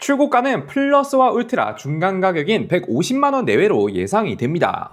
출고가는 플러스와 울트라 중간 가격인 150만원 내외로 예상이 됩니다.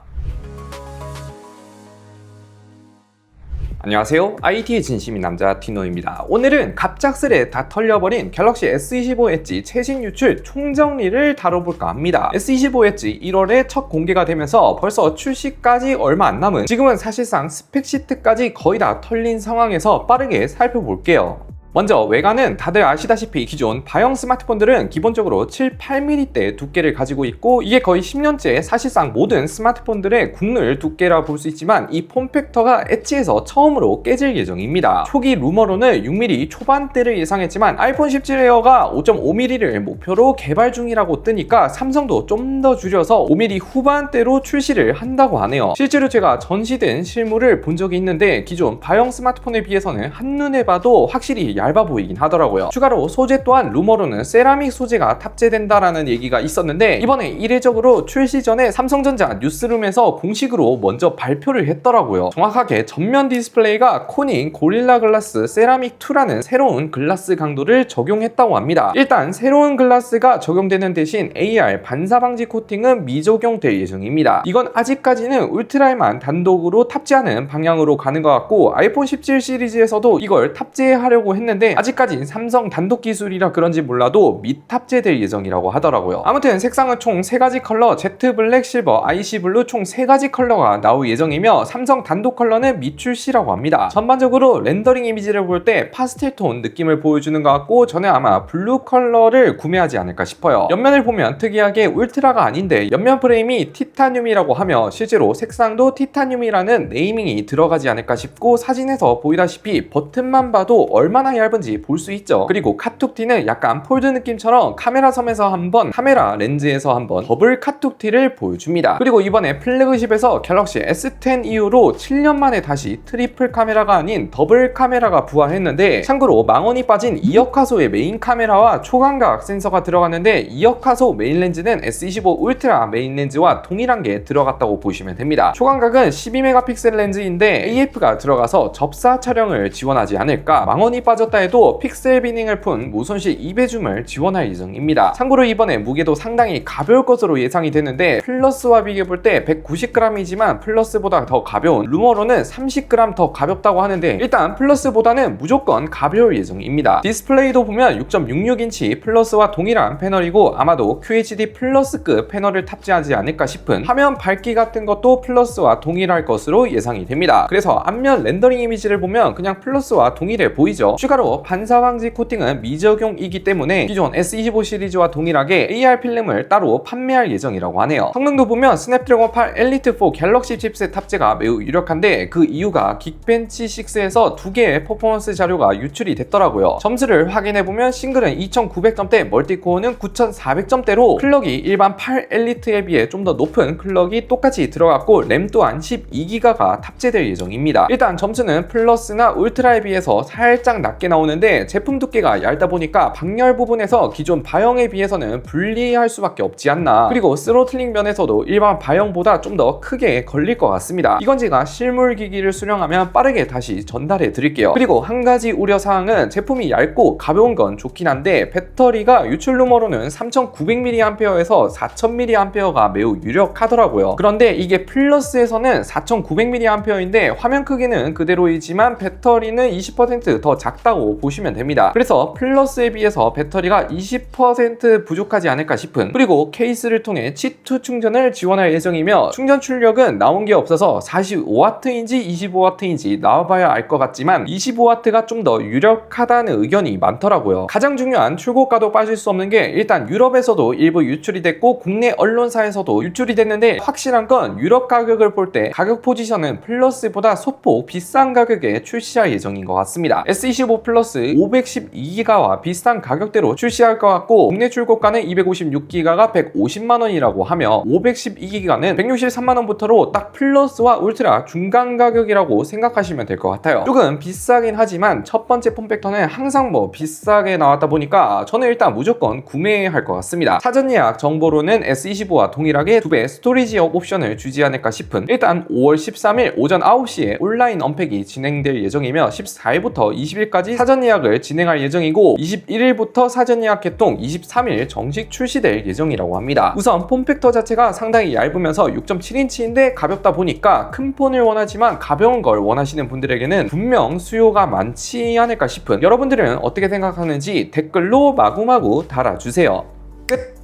안녕하세요. IT의 진심인 남자 디노입니다. 오늘은 갑작스레 다 털려버린 갤럭시 S25 엣지 최신 유출 총정리를 다뤄볼까 합니다. S25 엣지 1월에 첫 공개가 되면서 벌써 출시까지 얼마 안 남은, 지금은 사실상 스펙 시트까지 거의 다 털린 상황에서 빠르게 살펴볼게요. 먼저 외관은 다들 아시다시피 기존 바형 스마트폰들은 기본적으로 7, 8mm대 두께를 가지고 있고, 이게 거의 10년째 사실상 모든 스마트폰들의 국룰 두께라 볼 수 있지만, 이 폼팩터가 엣지에서 처음으로 깨질 예정입니다. 초기 루머로는 6mm 초반대를 예상했지만 아이폰 17 에어가 5.5mm를 목표로 개발 중이라고 뜨니까 삼성도 좀 더 줄여서 5mm 후반대로 출시를 한다고 하네요. 실제로 제가 전시된 실물을 본 적이 있는데 기존 바형 스마트폰에 비해서는 한눈에 봐도 확실히 얇아 보이긴 하더라고요. 추가로 소재 또한 루머로는 세라믹 소재가 탑재된다라는 얘기가 있었는데, 이번에 이례적으로 출시 전에 삼성전자 뉴스룸에서 공식으로 먼저 발표를 했더라고요. 정확하게 전면 디스플레이가 코닝 고릴라 글라스 세라믹 2라는 새로운 글라스 강도를 적용했다고 합니다. 일단 새로운 글라스가 적용되는 대신 AR 반사 방지 코팅은 미적용될 예정입니다. 이건 아직까지는 울트라에만 단독으로 탑재하는 방향으로 가는 것 같고, 아이폰 17 시리즈에서도 이걸 탑재하려고 했는데 아직까지 삼성 단독 기술이라 그런지 몰라도 미탑재될 예정이라고 하더라고요. 아무튼 색상은 총 3가지 컬러, Z 블랙, 실버, IC 블루 총 3가지 컬러가 나올 예정이며, 삼성 단독 컬러는 미출시라고 합니다. 전반적으로 렌더링 이미지를 볼 때 파스텔 톤 느낌을 보여주는 것 같고, 저는 아마 블루 컬러를 구매하지 않을까 싶어요. 옆면을 보면 특이하게 울트라가 아닌데 옆면 프레임이 티타늄이라고 하며 실제로 색상도 티타늄이라는 네이밍이 들어가지 않을까 싶고, 사진에서 보이다시피 버튼만 봐도 얼마나 얇은지 볼 수 있죠. 그리고 카툭티는 약간 폴드 느낌처럼 카메라 섬에서 한번, 카메라 렌즈에서 한번 더블 카툭티를 보여줍니다. 그리고 이번에 플래그십에서 갤럭시 S10 이후로 7년 만에 다시 트리플 카메라가 아닌 더블 카메라가 부활했는데, 참고로 망원이 빠진 2역화소의 메인 카메라와 초광각 센서가 들어갔는데, 2역화소 메인 렌즈는 S25 울트라 메인 렌즈와 동일한 게 들어갔다고 보시면 됩니다. 초광각은 12메가픽셀 렌즈인데 AF가 들어가서 접사 촬영을 지원하지 않을까, 망원이 빠졌다 해도 픽셀 비닝을 푼 무손실 2배줌을 지원할 예정입니다. 참고로 이번에 무게도 상당히 가벼울 것으로 예상이 되는데, 플러스와 비교해볼 때 190g이지만 플러스보다 더 가벼운, 루머로는 30g 더 가볍다고 하는데 일단 플러스보다는 무조건 가벼울 예정입니다. 디스플레이도 보면 6.66인치 플러스와 동일한 패널이고, 아마도 QHD 플러스급 패널을 탑재하지 않을까 싶은, 화면 밝기 같은 것도 플러스와 동일할 것으로 예상이 됩니다. 그래서 앞면 렌더링 이미지를 보면 그냥 플러스와 동일해 보이죠. 추가로 반사 방지 코팅은 미적용이기 때문에 기존 S25 시리즈와 동일하게 AR 필름을 따로 판매할 예정이라고 하네요. 성능도 보면 스냅드래곤 8 엘리트 4 갤럭시 칩셋 탑재가 매우 유력한데, 그 이유가 긱벤치 6에서 2개의 퍼포먼스 자료가 유출이 됐더라고요. 점수를 확인해보면 싱글은 2900점대, 멀티코어는 9400점대로 클럭이 일반 8 엘리트에 비해 좀 더 높은 클럭이 똑같이 들어갔고, 램 또한 12기가가 탑재될 예정입니다. 일단 점수는 플러스나 울트라에 비해서 살짝 낮게 나오는데, 제품 두께가 얇다 보니까 방열 부분에서 기존 바형에 비해서는 불리할 수밖에 없지 않나. 그리고 스로틀링 면에서도 일반 바형보다 좀 더 크게 걸릴 것 같습니다. 이건 제가 실물 기기를 수령하면 빠르게 다시 전달해 드릴게요. 그리고 한 가지 우려사항은, 제품이 얇고 가벼운 건 좋긴 한데 배터리가 유출 루머로는 3900mAh에서 4000mAh가 매우 유력하더라고요. 그런데 이게 플러스에서는 4900mAh인데 화면 크기는 그대로이지만 배터리는 20% 더 작다고 보시면 됩니다. 그래서 플러스에 비해서 배터리가 20% 부족하지 않을까 싶은, 그리고 케이스를 통해 C2 충전을 지원할 예정이며, 충전 출력은 나온 게 없어서 45W인지 25W인지 나와봐야 알 것 같지만 25W가 좀 더 유력하다는 의견이 많더라고요. 가장 중요한 출고가도 빠질 수 없는 게, 일단 유럽에서도 일부 유출이 됐고 국내 언론사에서도 유출이 됐는데, 확실한 건 유럽 가격을 볼 때 가격 포지션은 플러스보다 소폭 비싼 가격에 출시할 예정인 것 같습니다. S25 플러스 512기가와 비슷한 가격대로 출시할 것 같고, 국내 출고가는 256기가가 150만원이라고 하며 512기가는 163만원부터로 딱 플러스와 울트라 중간 가격이라고 생각하시면 될 것 같아요. 조금 비싸긴 하지만 첫 번째 폼팩터는 항상 비싸게 나왔다 보니까 저는 일단 무조건 구매할 것 같습니다. 사전 예약 정보로는 S25와 동일하게 2배 스토리지업 옵션을 주지 않을까 싶은, 일단 5월 13일 오전 9시에 온라인 언팩이 진행될 예정이며 14일부터 20일까지 10일까지 사전 예약을 진행할 예정이고 21일부터 사전 예약 개통, 23일 정식 출시될 예정이라고 합니다. 우선 폼팩터 자체가 상당히 얇으면서 6.7인치인데 가볍다 보니까 큰 폰을 원하지만 가벼운 걸 원하시는 분들에게는 분명 수요가 많지 않을까 싶은, 여러분들은 어떻게 생각하는지 댓글로 마구마구 달아주세요. 끝!